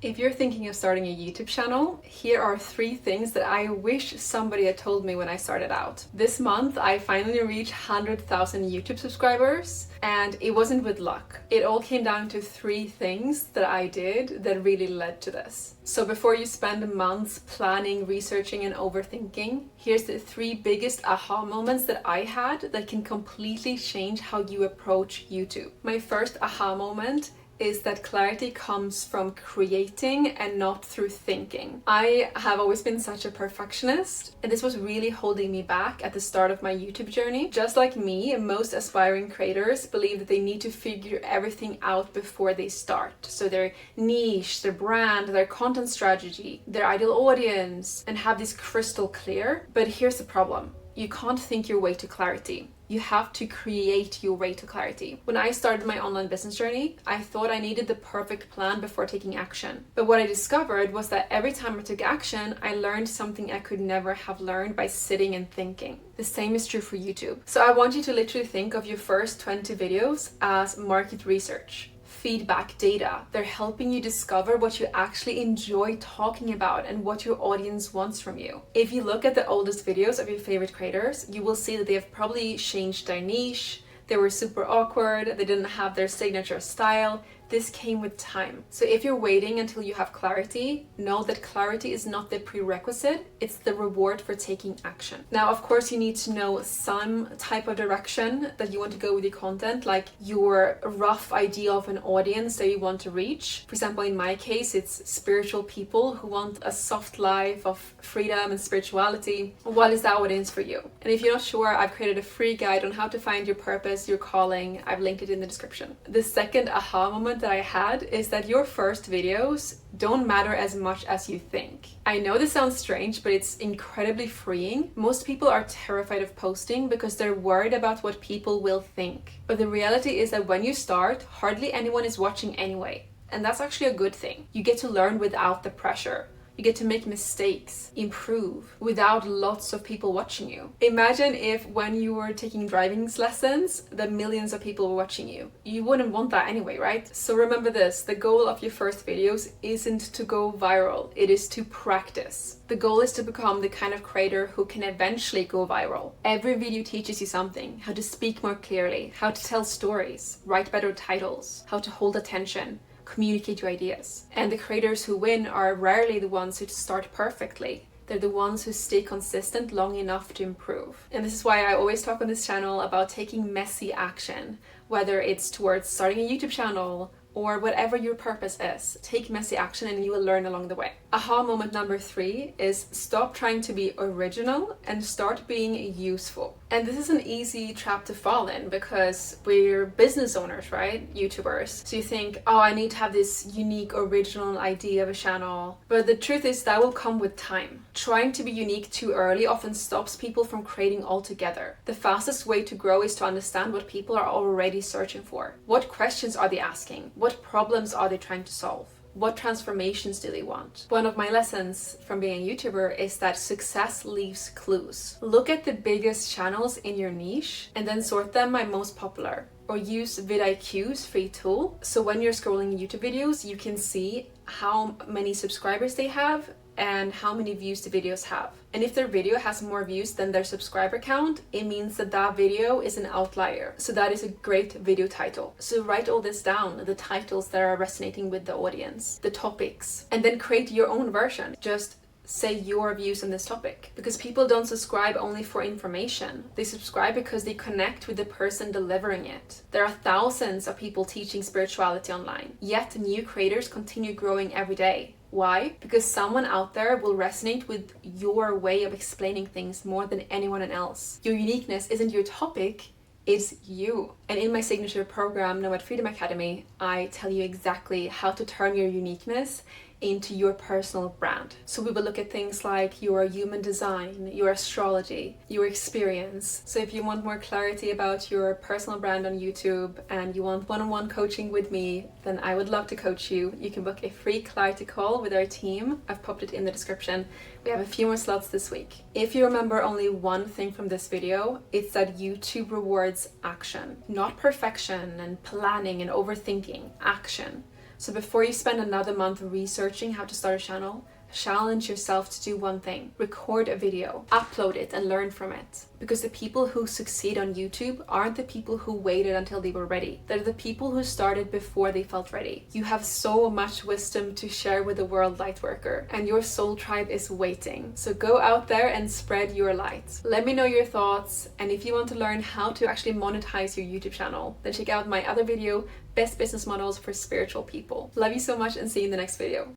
If you're thinking of starting a YouTube channel, here are 3 things that I wish somebody had told me when I started out. This month, I finally reached 100,000 YouTube subscribers, and it wasn't with luck. It all came down to 3 things that I did that really led to this. So before you spend months planning, researching, and overthinking, here's the 3 biggest aha moments that I had that can completely change how you approach YouTube. My first aha moment is that clarity comes from creating and not through thinking. I have always been such a perfectionist, and this was really holding me back at the start of my YouTube journey. Just like me, most aspiring creators believe that they need to figure everything out before they start. So their niche, their brand, their content strategy, their ideal audience, and have this crystal clear. But here's the problem. You can't think your way to clarity. You have to create your way to clarity. When I started my online business journey, I thought I needed the perfect plan before taking action. But what I discovered was that every time I took action, I learned something I could never have learned by sitting and thinking. The same is true for YouTube. So I want you to literally think of your first 20 videos as market research. Feedback data. They're helping you discover what you actually enjoy talking about and what your audience wants from you. If you look at the oldest videos of your favorite creators, you will see that they have probably changed their niche. They were super awkward. They didn't have their signature style. This came with time. So if you're waiting until you have clarity, know that clarity is not the prerequisite, it's the reward for taking action. Now, of course, you need to know some type of direction that you want to go with your content, like your rough idea of an audience that you want to reach. For example, in my case, it's spiritual people who want a soft life of freedom and spirituality. What is that audience for you? And if you're not sure, I've created a free guide on how to find your purpose, your calling. I've linked it in the description. The second aha moment that I had is that your first videos don't matter as much as you think. I know this sounds strange, but it's incredibly freeing. Most people are terrified of posting because they're worried about what people will think. But the reality is that when you start, hardly anyone is watching anyway. And that's actually a good thing. You get to learn without the pressure. You get to make mistakes, improve, without lots of people watching you. Imagine if when you were taking driving lessons, that millions of people were watching you. You wouldn't want that anyway, right? So remember this, the goal of your first videos isn't to go viral, it is to practice. The goal is to become the kind of creator who can eventually go viral. Every video teaches you something, how to speak more clearly, how to tell stories, write better titles, how to hold attention, communicate your ideas. And the creators who win are rarely the ones who start perfectly. They're the ones who stay consistent long enough to improve. And this is why I always talk on this channel about taking messy action, whether it's towards starting a YouTube channel or whatever your purpose is. Take messy action and you will learn along the way. Aha moment number 3 is stop trying to be original and start being useful. And this is an easy trap to fall in because we're business owners, right? YouTubers. So you think, oh, I need to have this unique, original idea of a channel. But the truth is that will come with time. Trying to be unique too early often stops people from creating altogether. The fastest way to grow is to understand what people are already searching for. What questions are they asking? What problems are they trying to solve? What transformations do they want? One of my lessons from being a YouTuber is that success leaves clues. Look at the biggest channels in your niche and then sort them by most popular. Or use vidIQ's free tool. So when you're scrolling YouTube videos, you can see how many subscribers they have and how many views the videos have. And if their video has more views than their subscriber count, it means that that video is an outlier. So that is a great video title. So write all this down, the titles that are resonating with the audience, the topics, and then create your own version. Just say your views on this topic. Because people don't subscribe only for information. They subscribe because they connect with the person delivering it. There are thousands of people teaching spirituality online, yet new creators continue growing every day. Why? Because someone out there will resonate with your way of explaining things more than anyone else. Your uniqueness isn't your topic, it's you. And in my signature program, Nomad Freedom Academy, I tell you exactly how to turn your uniqueness into your personal brand. So we will look at things like your human design, your astrology, your experience. So if you want more clarity about your personal brand on YouTube and you want one-on-one coaching with me, then I would love to coach you. You can book a free clarity call with our team. I've popped it in the description. We have a few more slots this week. If you remember only one thing from this video, it's that YouTube rewards action, not perfection and planning and overthinking, action. So before you spend another month researching how to start a channel, challenge yourself to do one thing. Record a video, upload it, and learn from it. Because the people who succeed on YouTube aren't the people who waited until they were ready. They're the people who started before they felt ready. You have so much wisdom to share with the world, lightworker, and your soul tribe is waiting. So go out there and spread your light. Let me know your thoughts, and if you want to learn how to actually monetize your YouTube channel, then check out my other video, Best Business Models for Spiritual People. Love you so much, and see you in the next video.